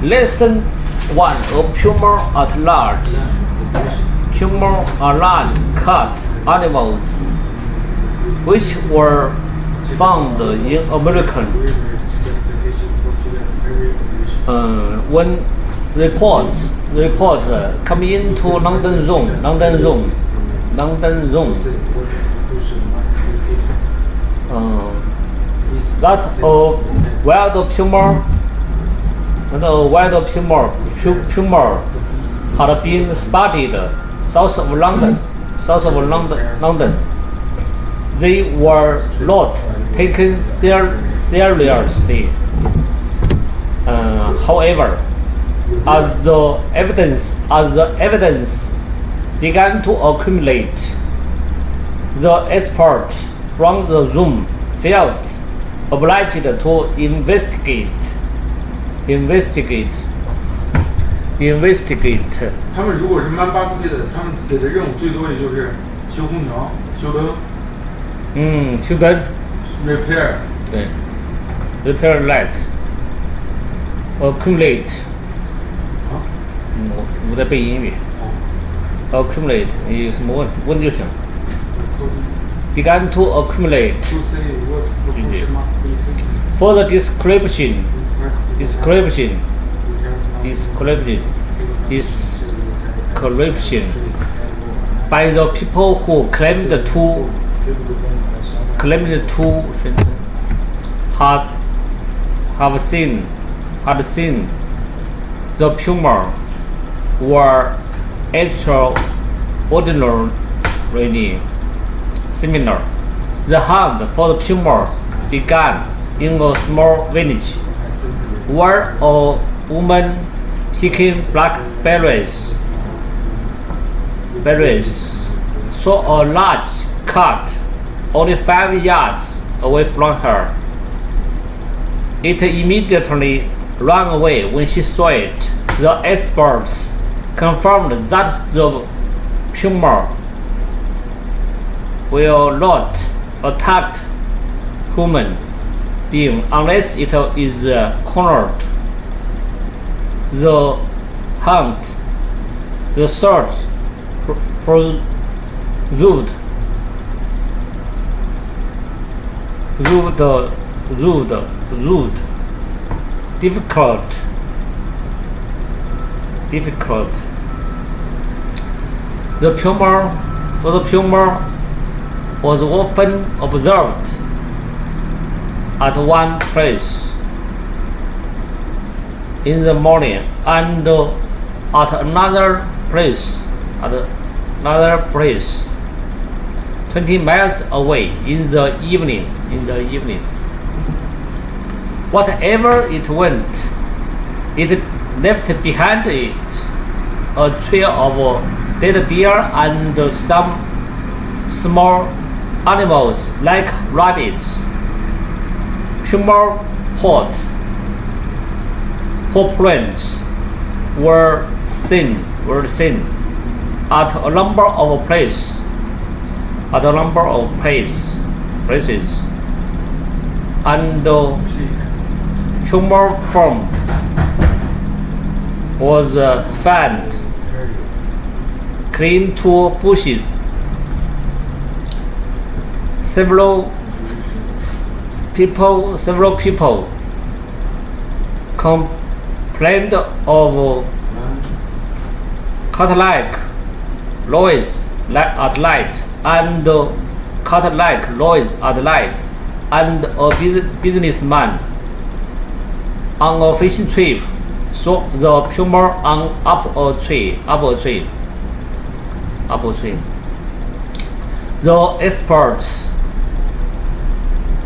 Lesson 1. A puma at large. Puma are large cat animals which were found in America. When reports come into London zone, that a wild puma had been spotted south of London. They were not taken seriously. However, as the evidence began to accumulate, the experts from the room felt obliged to investigate. 他们如果是曼巴斯佩的，他们给的任务最多也就是修空调、修灯。修灯。Repair。对。Repair light. Accumulate. 我在背英语。Accumulate 有什么问就行。Began to accumulate. For the description by the people who claimed to had seen the puma were extraordinarily similar. The hunt for the puma began in a small village where a woman picking blackberries saw a large cat only 5 yards away from her. It immediately ran away when she saw it. The experts confirmed that the puma will not attack human being unless it is cornered. The search proved difficult. The puma was often observed at one place in the morning and at another place 20 miles away in the evening. Whatever it went, it left behind it a trail of dead deer and some small animals like rabbits. Puma paw prints were seen at a number of places, and the puma form was found clinging to bushes. Several people complained of cat-like noise at night, and and a businessman on a fishing trip saw the puma on apple tree. The experts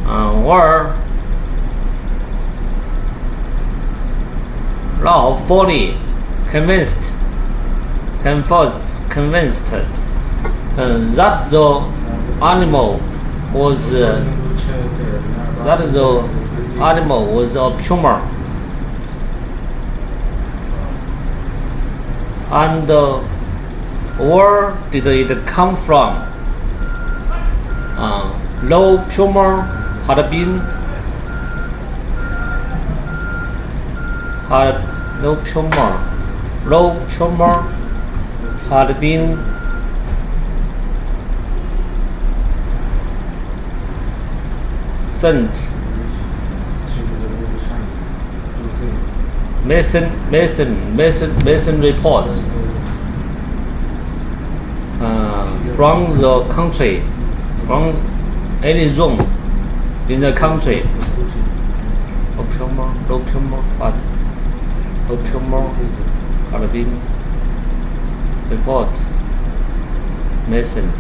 were now fully convinced that the animal was a puma, and where did it come from? No puma had no tumor had been sent. Mason reports from the country, from any zone in the country. No tumor, but no tumor had been report. Mason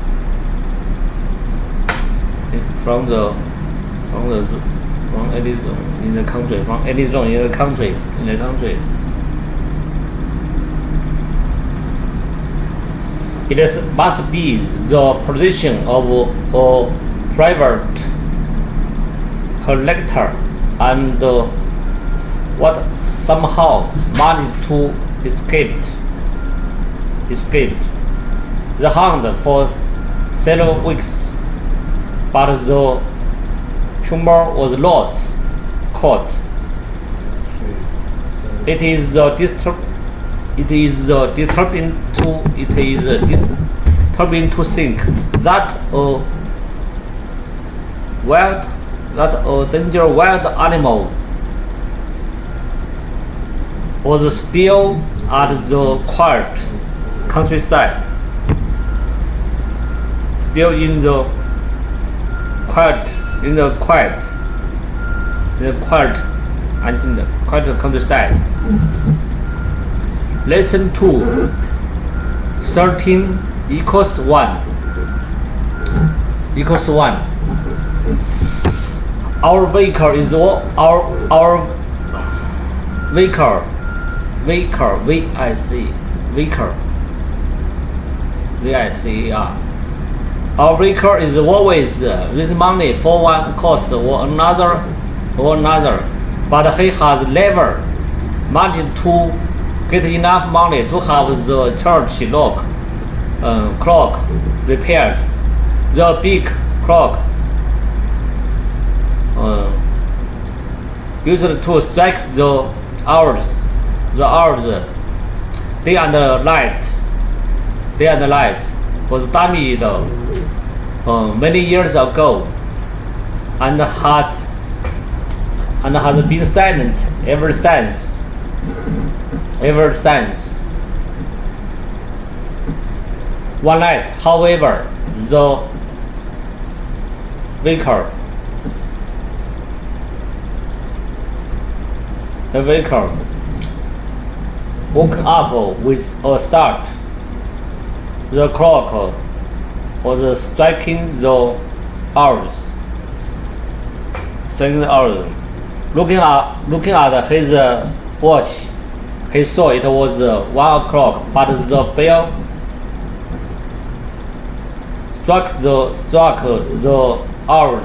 from any zone in the country, from any zone in the country. It must be the position of a private collector and what somehow managed to escape the hunt for several weeks, but the tumor was not caught. It is disturbing to think that a dangerous wild animal was still at the quiet countryside, still in the quiet countryside. Lesson 2. 13 equals 1. Our vehicle is our vehicle. Our vehicle is always with money for one cause or another, but he has never managed to get enough money to have the church clock repaired. The big clock used to strike the hours day and night was damaged many years ago and has been silent ever since. One night, however, the vehicle woke up with a start. The clock was striking the hours. Looking at his watch, he saw it was 1 o'clock, but the bell struck the hours.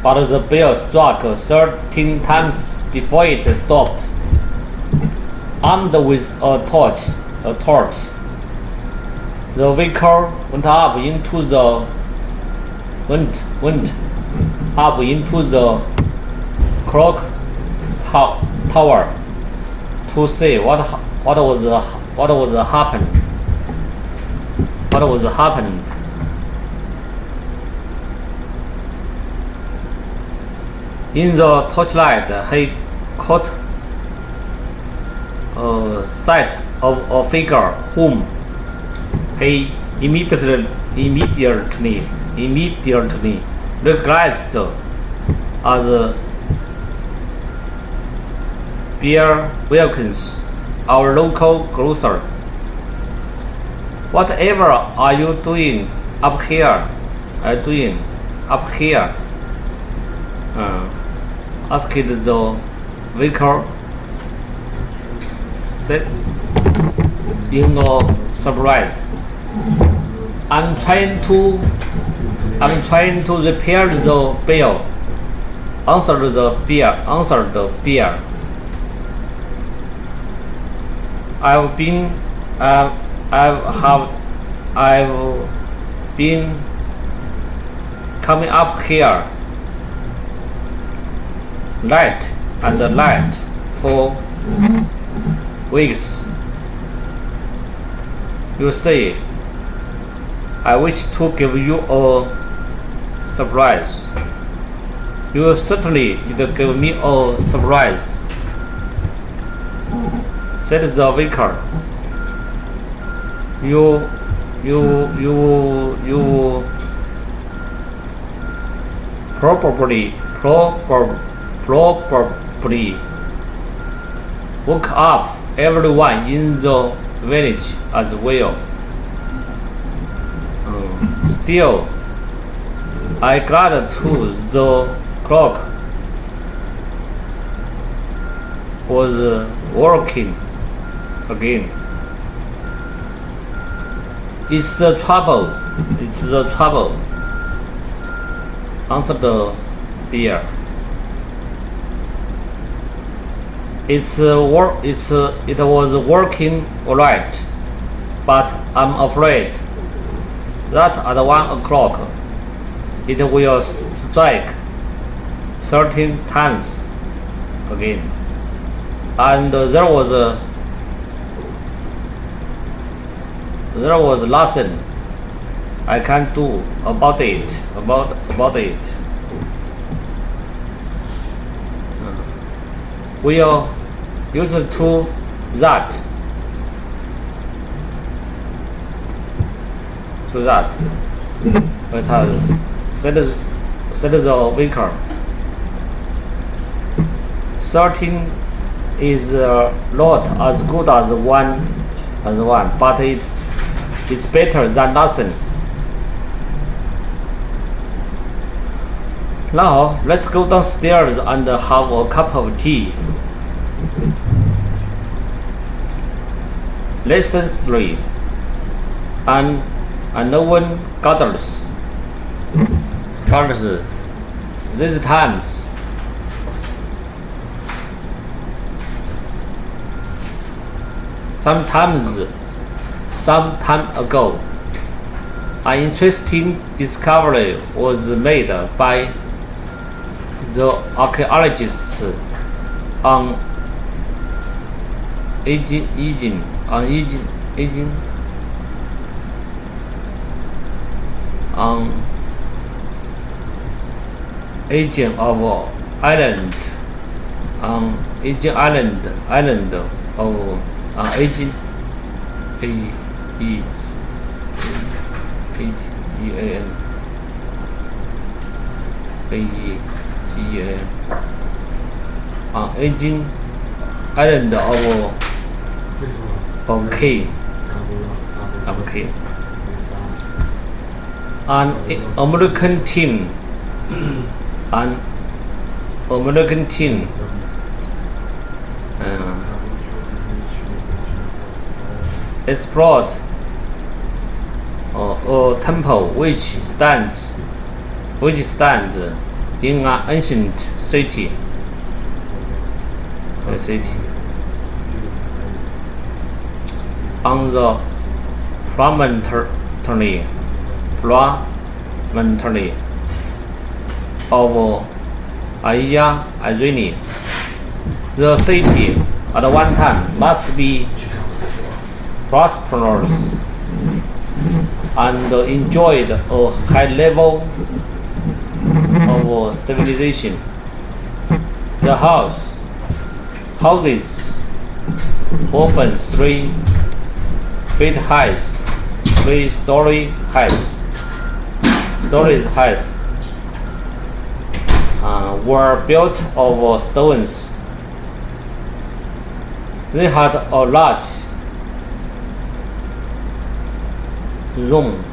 But the bell struck 13 times before it stopped. Armed with a torch, the vehicle went up into the clock tower to see what was happened. In the torchlight, he caught sight of a figure whom he immediately recognized as Bear Wilkins, our local grocer. "Whatever are you doing up here?" Asked the vicar, said in surprise. I'm trying to repair the bell," answered the bear. I've been coming up here late and light for weeks. You say, I wish to give you a surprise. You certainly did give me a surprise, said the vicar. You probably woke up everyone in the village as well. Still, I glad to the clock was working again. It's the trouble, answered the bear. It was working alright, but I'm afraid that at 1 o'clock it will strike 13 times again. And there was nothing I can do about it. We'll use to that. It has said the vicar. 13 is not as good as one, but it's better than nothing. Now let's go downstairs and have a cup of tea. Lesson 3. An unknown goddess. These times. Some time ago, an interesting discovery was made by the archaeologists on aging of island of aging island of K. An American team explored a temple which stands in an ancient city. On the promontory of Irene. The city at one time must be prosperous and enjoyed a high level of civilization. The houses, often 3 feet high, 3 stories high, were built of stones. They had a large room.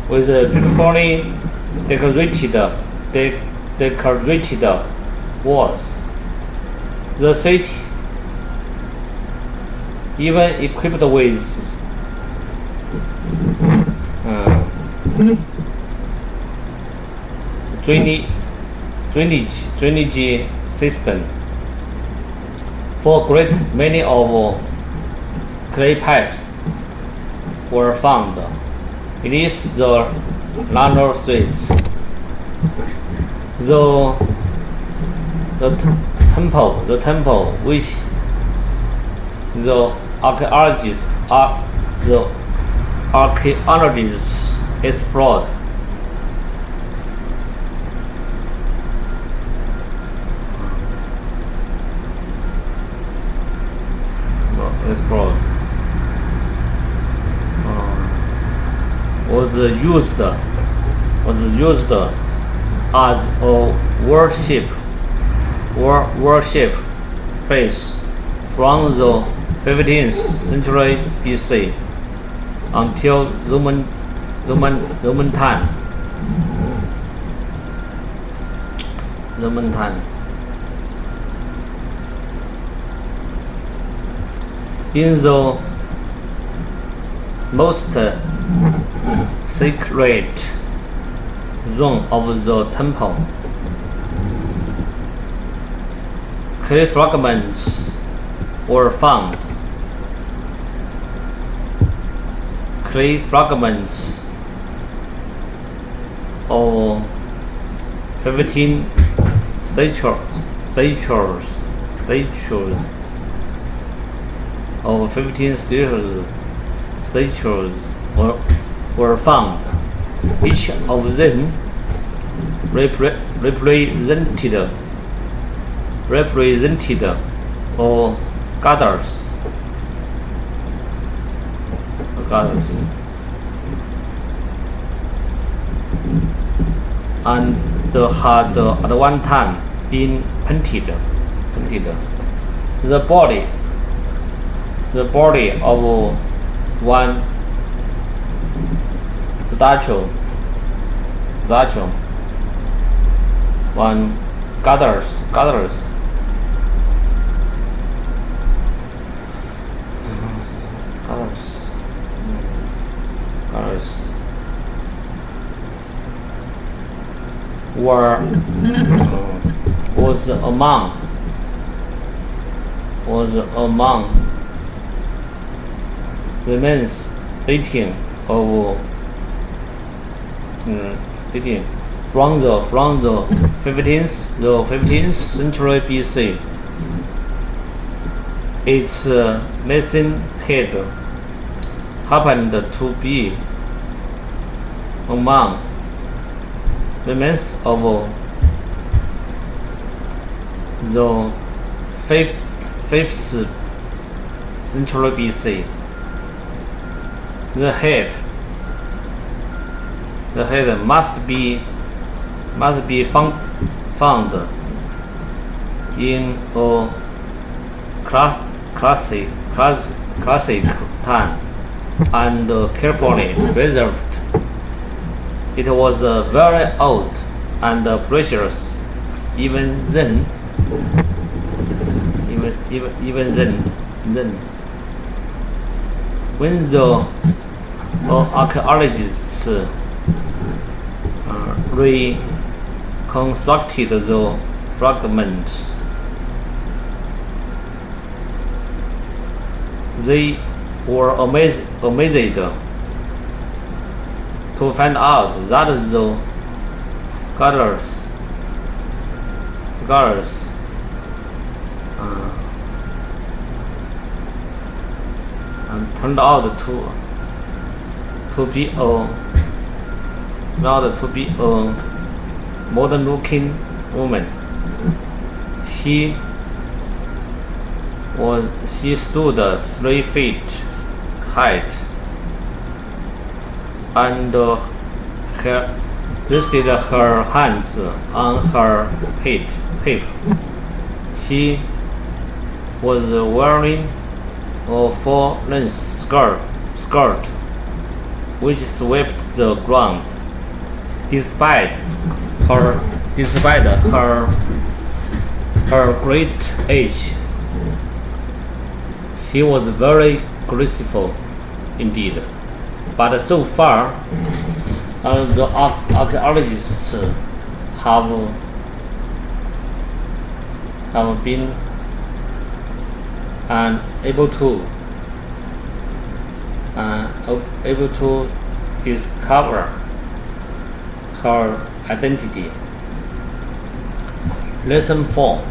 With beautifully decorated walls. The city even equipped with drainage system. For a great many of clay pipes were found It is the narrow streets. The temple which the archaeologists explored. Was used as a worship place from the 15th century BC until Roman time. In the most sacred zone of the temple, clay fragments were found. Clay fragments of 15 statues of 15 statues were found. Each of them represented or goddess, and had at one time been painted. The body of one statue, one goddess was among remains dating from the 15th century BC. Its missing head happened to be among remains of the 5th century BC. The head must be found in a classic time and carefully preserved. It was very old and precious even then. When the archaeologists reconstructed the fragments, they were amazed to find out that the goddess turned out to be a modern-looking woman. She stood 3 feet height and rested her hands on her hip. She was wearing a full-length skirt which swept the ground. Despite her great age, she was very graceful indeed. But so far, the archaeologists have been able to discover her identity. Lesson 4.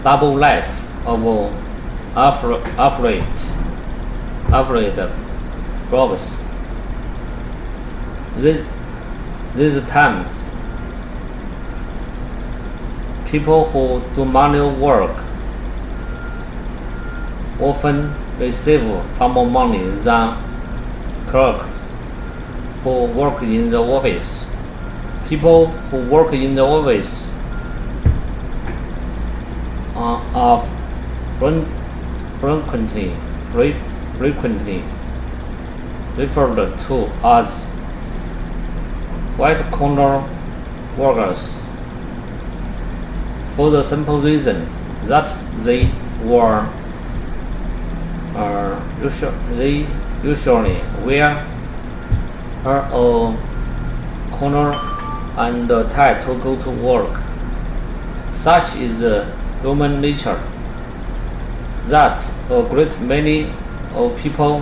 Double life of afraid robbers. These times, people who do manual work often receive far more money than clerks who work in the office. People who work in the office are frequently referred to as white-collar workers for the simple reason that they usually wear a collar and a tie to go to work. Such is human nature that a great many of people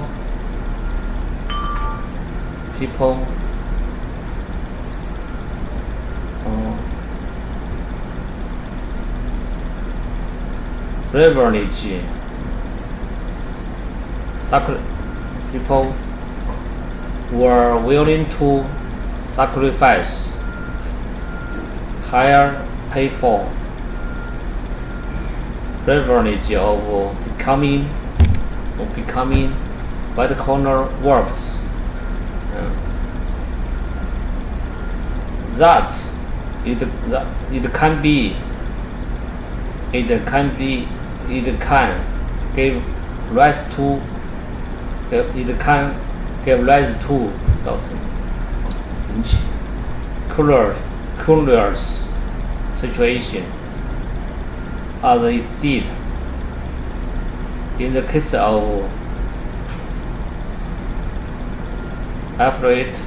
people were willing to sacrifice higher pay for privilege of becoming white collar works. That it can give rise to curious situation, as it did in the case of affluent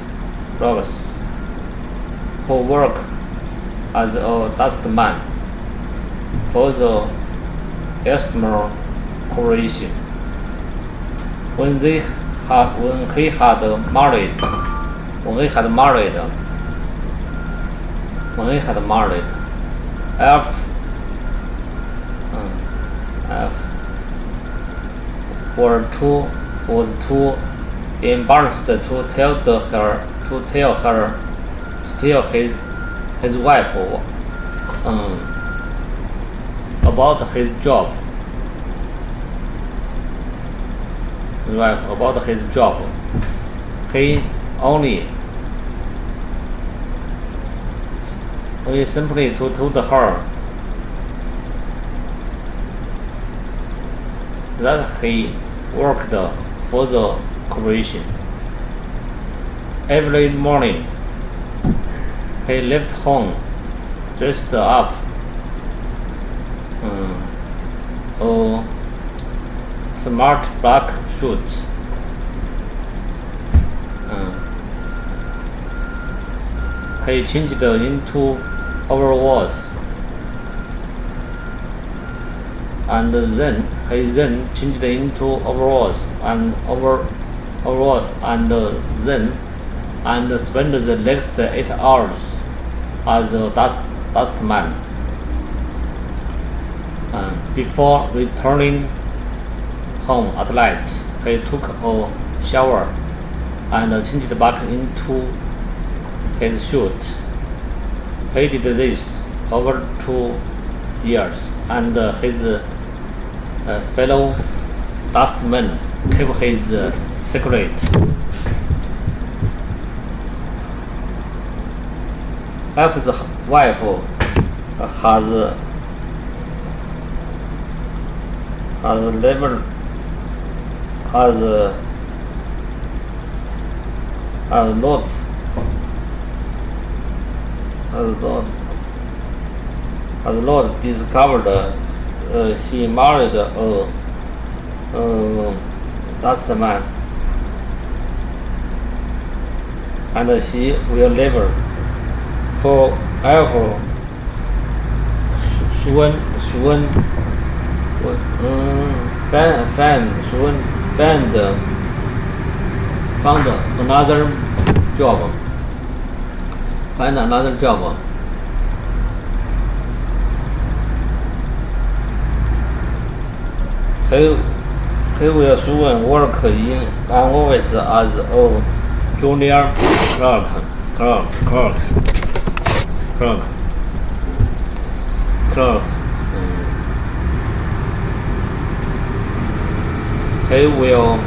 robbers who work as a dustman for the Esmer Corporation. When he had married, F was too embarrassed to tell his wife about his job. He only simply told her that he worked for the corporation. Every morning he left home dressed up a smart black suit. He changed into overalls, and then changed into overalls and spent the next 8 hours as a dustman. Before returning home at night, he took a shower and changed back into his suit. He did this over 2 years, and his fellow dustmen kept his secret. F's wife has not discovered she married a dustman, and she will never forever sworn found another job. Find another job. He will soon work in an office as a junior clerk. He will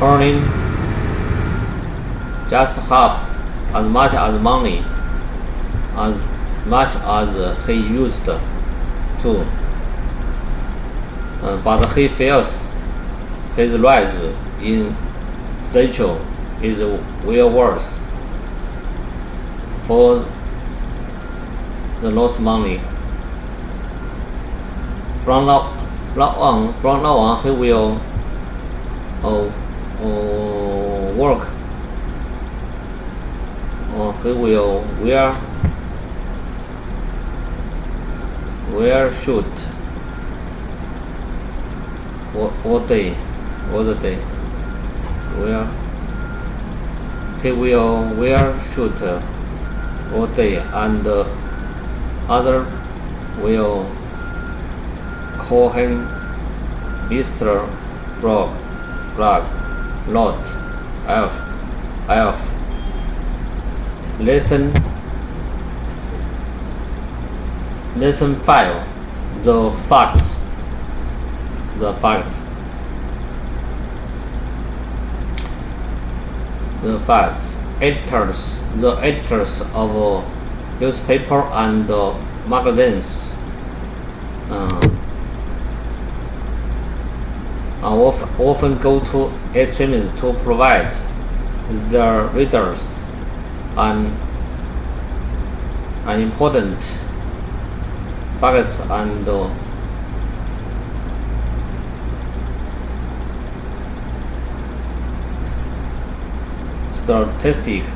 earning just half as much as money as much as he used to, but he feels his rise in stature is well worth for the lost money. From now on, he will work. He will wear suit all day. He will wear suit all day, and other will call him Mr. Bragg, Lord, Elf. Lesson 5. The facts. The editors of newspaper and magazines often go to extremes to provide their readers an important facts and statistics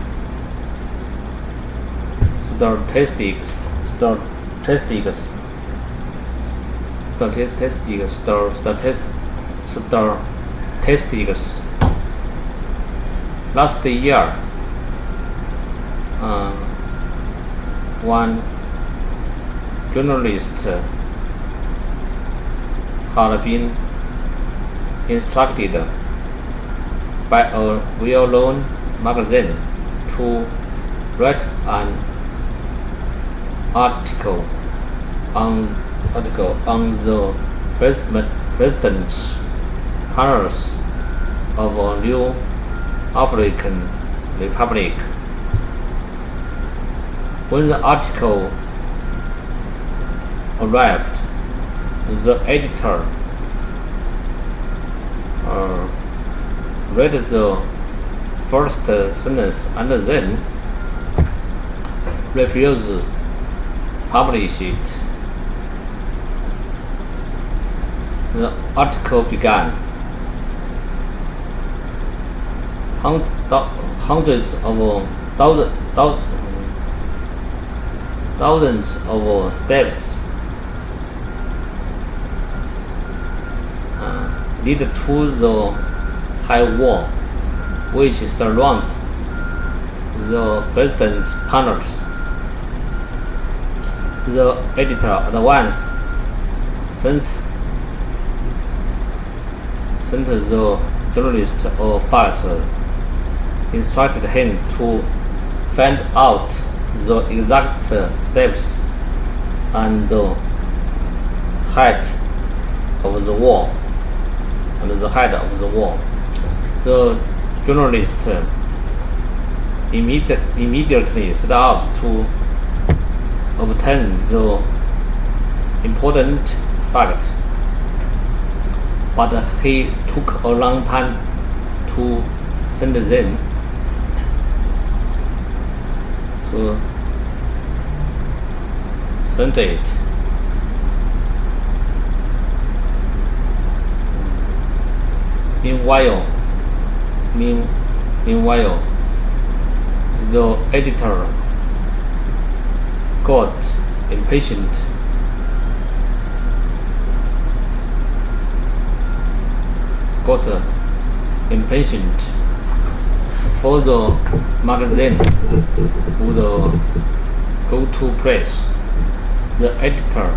Last year, one journalist had been instructed by a well-known magazine to write an article on the president's honors of a new African Republic. When the article arrived, the editor read the first sentence and then refused to publish it. The article began. Hundreds of thousands of steps lead to the high wall which surrounds the president's palace. The editor at once sent the journalist a fax, instructed him to find out the exact steps and the height of the wall. The journalist immediately set out to obtain the important fact, but he took a long time to send them to send it. Meanwhile, the editor got impatient. got impatient for the magazine would go to press. The editor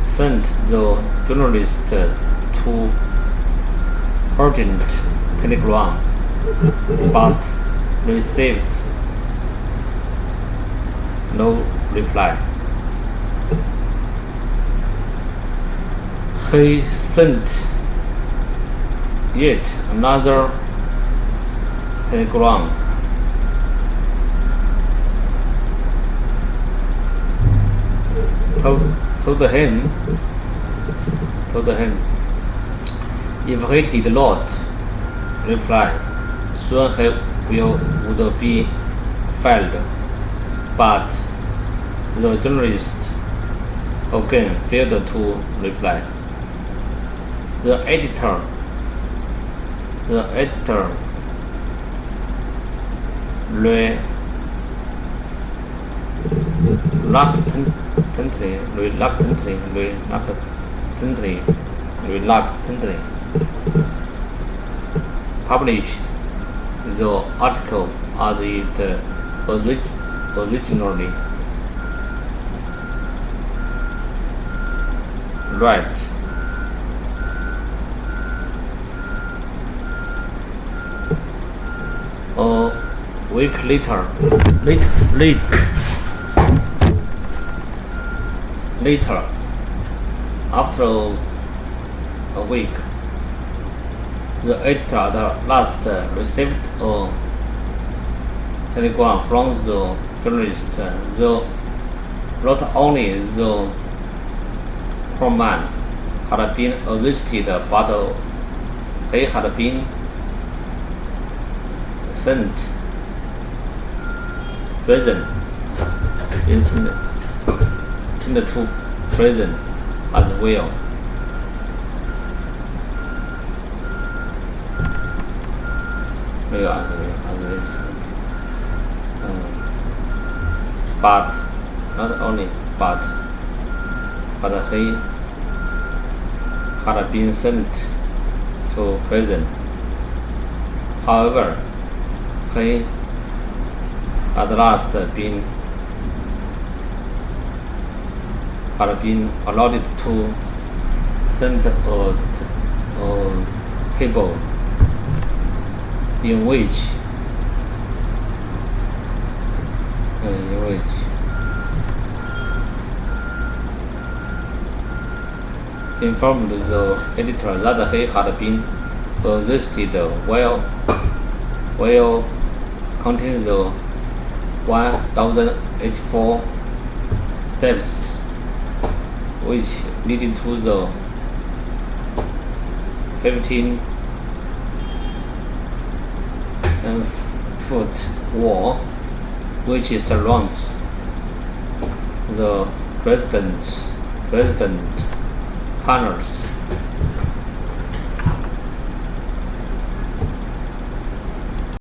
sent the journalist to urgent telegram, but received no reply. He sent yet another telegram. Told him if he did not reply, soon he would be fired. But the journalist again failed to reply. The editor reluctantly published the article as it originally read. A week later, after a week, the editor at last received a telegram from the journalist. Not only the poor man had been arrested, but he had been sent prison into prison as well. But not only but he had been sent to prison. However, he at last had been allowed to send a cable in which informed the editor that he had been arrested while counting the 1084 steps which leading to the 15-foot wall which surrounds the president palace.